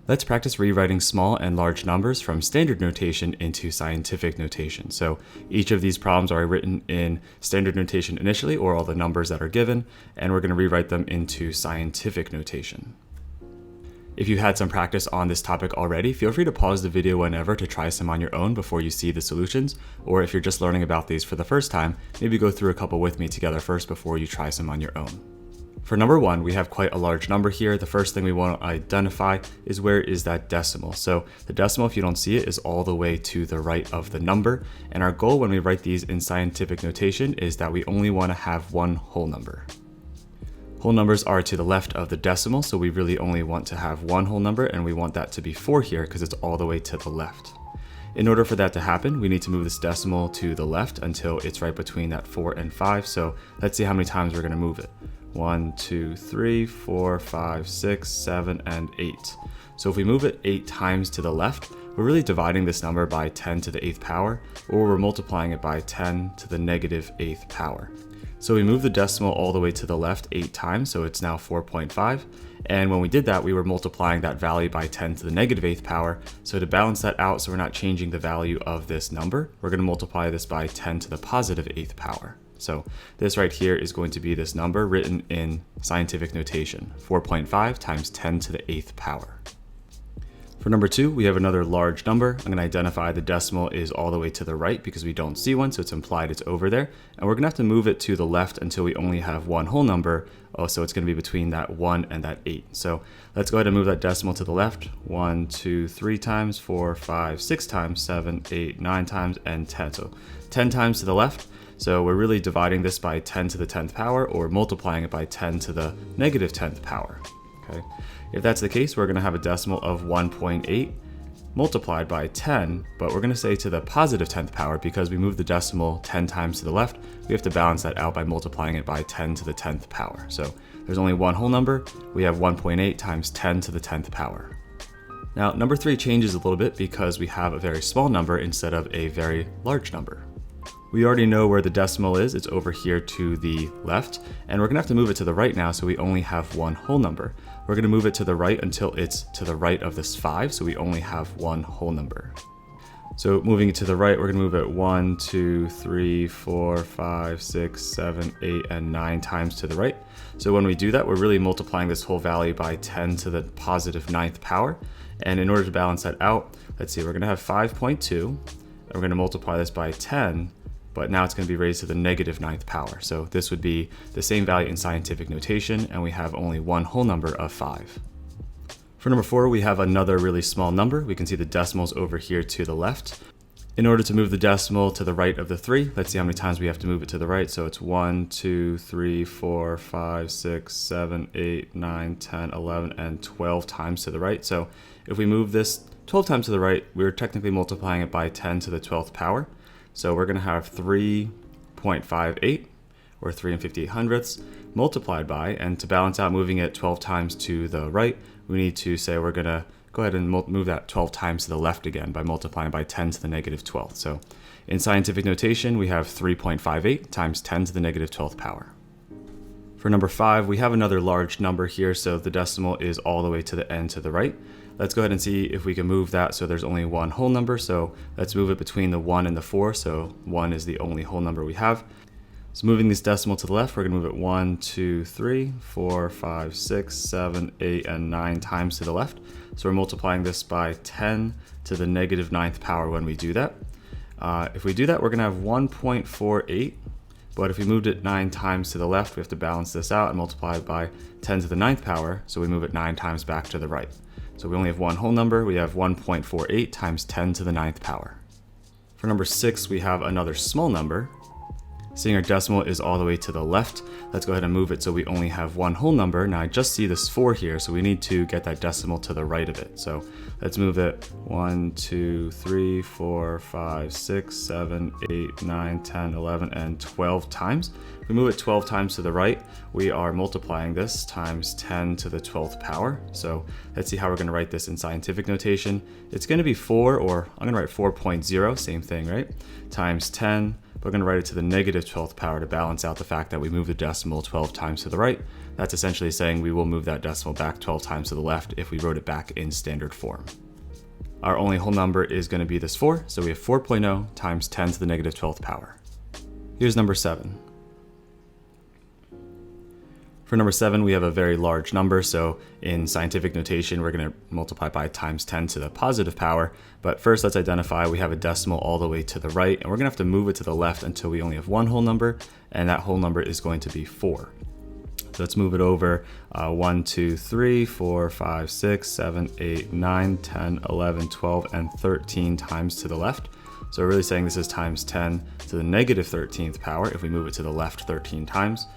Let's practice rewriting small and large numbers from standard notation into scientific notation. So each of these problems are written in standard notation initially, or all the numbers that are given, and we're going to rewrite them into scientific notation. If you had some practice on this topic already, feel free to pause the video whenever to try some on your own before you see the solutions, or if you're just learning about these for the first time, maybe go through a couple with me together first before you try some on your own. For number 1, we have quite a large number here. The first thing we want to identify is where is that decimal. So the decimal, if you don't see it, is all the way to the right of the number. And our goal when we write these in scientific notation is that we only want to have one whole number. Whole numbers are to the left of the decimal, so we really only want to have one whole number, and we want that to be 4 here because it's all the way to the left. In order for that to happen, we need to move this decimal to the left until it's right between that 4 and 5. So let's see how many times we're going to move it. 1, 2, 3, 4, 5, 6, 7, and 8. So if we move it 8 times to the left, we're really dividing this number by 10 to the 8th power, or we're multiplying it by 10 to the negative 8th power. So we move the decimal all the way to the left 8 times, so it's now 4.5. And when we did that, we were multiplying that value by 10 to the negative 8th power. So to balance that out, so we're not changing the value of this number, we're going to multiply this by 10 to the positive 8th power. So this right here is going to be this number written in scientific notation, 4.5 times 10 to the 8th power. For number 2, we have another large number. I'm going to identify the decimal is all the way to the right because we don't see one, so it's implied it's over there. And we're going to have to move it to the left until we only have one whole number. Oh, so it's going to be between that 1 and that 8. So let's go ahead and move that decimal to the left. 1, 2, 3 times, 4, 5, 6 times, 7, 8, 9 times, and 10. So 10 times to the left. So we're really dividing this by 10 to the 10th power, or multiplying it by 10 to the negative 10th power. Okay. If that's the case, we're going to have a decimal of 1.8 multiplied by 10, but we're going to say to the positive 10th power because we moved the decimal 10 times to the left. We have to balance that out by multiplying it by 10 to the 10th power. So there's only one whole number. We have 1.8 times 10 to the 10th power. Now, number 3 changes a little bit because we have a very small number instead of a very large number. We already know where the decimal is. It's over here to the left, and we're going to have to move it to the right now so we only have one whole number. We're going to move it to the right until it's to the right of this 5, so we only have one whole number. So moving it to the right, we're going to move it 1, 2, 3, 4, 5, 6, 7, 8, and 9 times to the right. So when we do that, we're really multiplying this whole value by 10 to the positive 9th power. And in order to balance that out, let's see, we're going to have 5.2, and we're going to multiply this by 10, but now it's going to be raised to the negative 9th power. So this would be the same value in scientific notation, and we have only one whole number of 5. For number 4, we have another really small number. We can see the decimals over here to the left. In order to move the decimal to the right of the 3, let's see how many times we have to move it to the right. So it's 1, 2, 3, 4, 5, 6, 7, 8, 9, 10, 11, and 12 times to the right. So if we move this 12 times to the right, we're technically multiplying it by 10 to the 12th power. So we're going to have 3.58, or 3 5800ths, multiplied by, and to balance out moving it 12 times to the right, we need to say we're going to go ahead and move that 12 times to the left again by multiplying by 10 to the negative 12th. So in scientific notation, we have 3.58 times 10 to the negative 12th power. For number 5, we have another large number here, so the decimal is all the way to the end to the right. Let's go ahead and see if we can move that so there's only one whole number. So let's move it between the 1 and the 4. So 1 is the only whole number we have. So moving this decimal to the left, we're going to move it 1, 2, 3, 4, 5, 6, 7, 8, and 9 times to the left. So we're multiplying this by 10 to the negative 9th power when we do that. If we do that, we're going to have 1.48. But if we moved it 9 times to the left, we have to balance this out and multiply it by 10 to the 9th power. So we move it 9 times back to the right. So we only have one whole number. We have 1.48 times 10 to the 9th power. For number 6, we have another small number. Seeing our decimal is all the way to the left, let's go ahead and move it so we only have one whole number. Now I just see this 4 here, so we need to get that decimal to the right of it. So let's move it 1, 2, 3, 4, 5, 6, 7, 8, 9, 10, 11, and 12 times. If we move it 12 times to the right, we are multiplying this times 10 to the 12th power. So let's see how we're going to write this in scientific notation. It's going to be 4, or I'm going to write 4.0, same thing, right? Times 10. We're going to write it to the negative 12th power to balance out the fact that we moved the decimal 12 times to the right. That's essentially saying we will move that decimal back 12 times to the left if we wrote it back in standard form. Our only whole number is going to be this 4, so we have 4.0 times 10 to the negative 12th power. Here's number 7. For number 7, we have a very large number, so in scientific notation, we're going to multiply by times 10 to the positive power. But first, let's identify we have a decimal all the way to the right, and we're going to have to move it to the left until we only have one whole number, and that whole number is going to be 4. So let's move it over 1, 2, 3, 4, 5, 6, 7, 8, 9, 10, 11, 12, and 13 times to the left. So we're really saying this is times 10 to the negative 13th power if we move it to the left 13 times.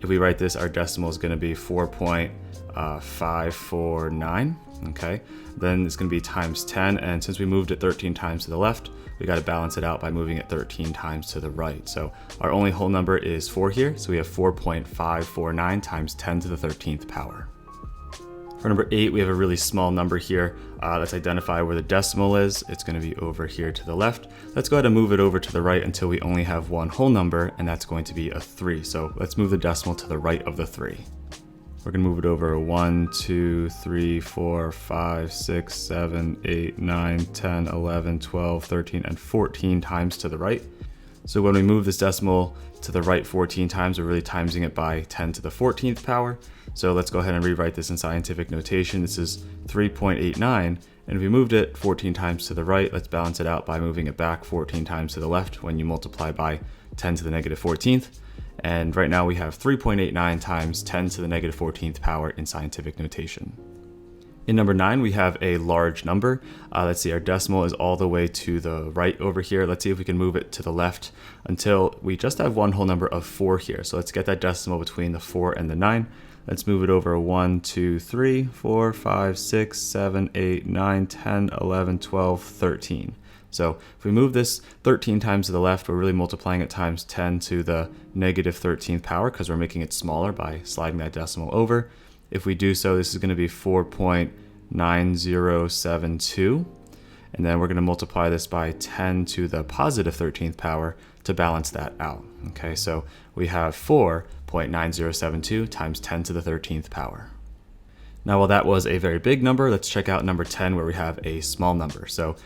If we write this, our decimal is going to be 4.549, okay? Then it's going to be times 10, and since we moved it 13 times to the left, we got to balance it out by moving it 13 times to the right. So our only whole number is 4 here, so we have 4.549 times 10 to the 13th power. For number 8, we have a really small number here. Let's identify where the decimal is. It's going to be over here to the left. Let's go ahead and move it over to the right until we only have one whole number, and that's going to be a 3. So let's move the decimal to the right of the 3. We're going to move it over 1, 2, 3, 4, 5, 6, 7, 8, 9, 10, 11, 12, 13, and 14 times to the right. So when we move this decimal to the right 14 times, we're really timesing it by 10 to the 14th power. So let's go ahead and rewrite this in scientific notation. This is 3.89, and if we moved it 14 times to the right, let's balance it out by moving it back 14 times to the left when you multiply by 10 to the negative 14th. And right now we have 3.89 times 10 to the negative 14th power in scientific notation. In number 9, we have a large number. Let's see, our decimal is all the way to the right over here. Let's see if we can move it to the left until we just have one whole number of 4 here. So let's get that decimal between the 4 and the 9. Let's move it over 1, 2, 3, 4, 5, 6, 7, 8, 9, 10, 11, 12, 13. So if we move this 13 times to the left, we're really multiplying it times 10 to the negative 13th power because we're making it smaller by sliding that decimal over. If we do so, this is going to be 4.9072. And then we're going to multiply this by 10 to the positive 13th power to balance that out. Okay, so we have 4.9072 times 10 to the 13th power. Now, while that was a very big number, let's check out number 10 where we have a small number. So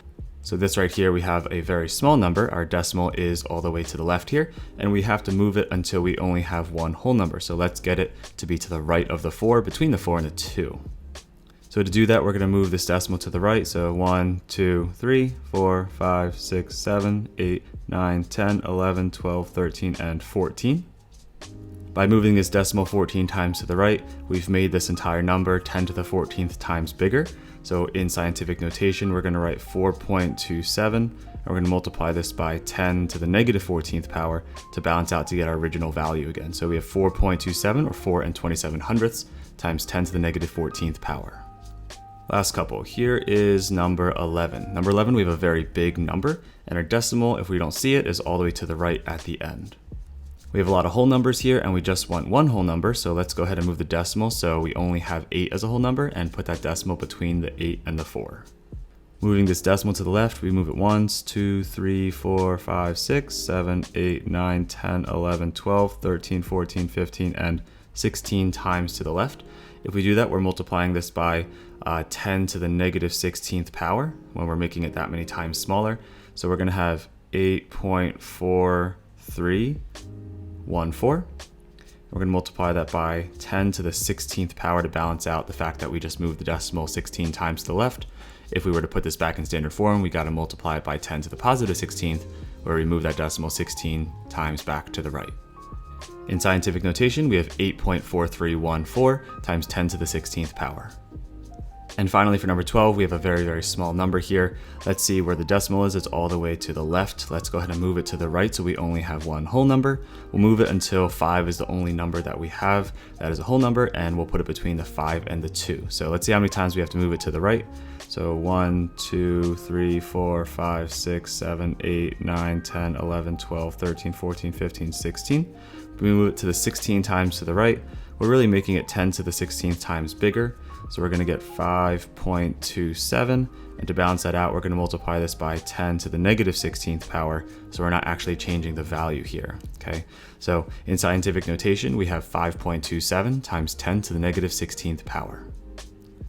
this right here, we have a very small number. Our decimal is all the way to the left here, and we have to move it until we only have one whole number. So let's get it to be to the right of the 4, between the 4 and the 2. So to do that, we're going to move this decimal to the right. So 1, 2, 3, 4, 5, 6, 7, 8, 9, 10, 11, 12, 13, and 14. By moving this decimal 14 times to the right, we've made this entire number 10 to the 14th times bigger. So in scientific notation, we're going to write 4.27, and we're going to multiply this by 10 to the negative 14th power to balance out to get our original value again. So we have 4.27, or 4 and 27 hundredths, times 10 to the negative 14th power. Last couple, here is number 11. Number 11, we have a very big number, and our decimal, if we don't see it, is all the way to the right at the end. We have a lot of whole numbers here, and we just want one whole number, so let's go ahead and move the decimal so we only have 8 as a whole number and put that decimal between the 8 and the 4. Moving this decimal to the left, we move it 1, 2, 3, 4, 5, 6, 7, 8, 9, 10, 11, 12, 13, 14, 15, and 16 times to the left. If we do that, we're multiplying this by 10 to the negative 16th power when we're making it that many times smaller. So we're going to have 8.4314. We're going to multiply that by 10 to the 16th power to balance out the fact that we just moved the decimal 16 times to the left. If we were to put this back in standard form, we got to multiply it by 10 to the positive 16th, where we move that decimal 16 times back to the right. In scientific notation, we have 8.4314 times 10 to the 16th power. And finally, for number 12, we have a very, very small number here. Let's see where the decimal is. It's all the way to the left. Let's go ahead and move it to the right so we only have one whole number. We'll move it until 5 is the only number that we have that is a whole number, and we'll put it between the 5 and the 2. So let's see how many times we have to move it to the right. So 1, 2, 3, 4, 5, 6, 7, 8, 9, 10, 11, 12, 13, 14, 15, 16. If we move it to the 16 times to the right, we're really making it 10 to the 16th times bigger. So we're going to get 5.27, and to balance that out, we're going to multiply this by 10 to the negative 16th power, so we're not actually changing the value here, okay? So in scientific notation, we have 5.27 times 10 to the negative 16th power.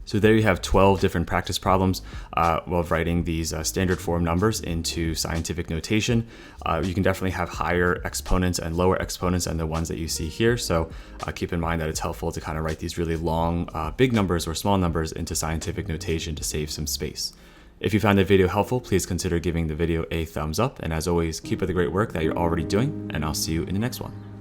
So there you have 12 different practice problems of writing these standard form numbers into scientific notation. You can definitely have higher exponents and lower exponents than the ones that you see here. So keep in mind that it's helpful to kind of write these really long, big numbers or small numbers into scientific notation to save some space. If you found the video helpful, please consider giving the video a thumbs up. And as always, keep up the great work that you're already doing, and I'll see you in the next one.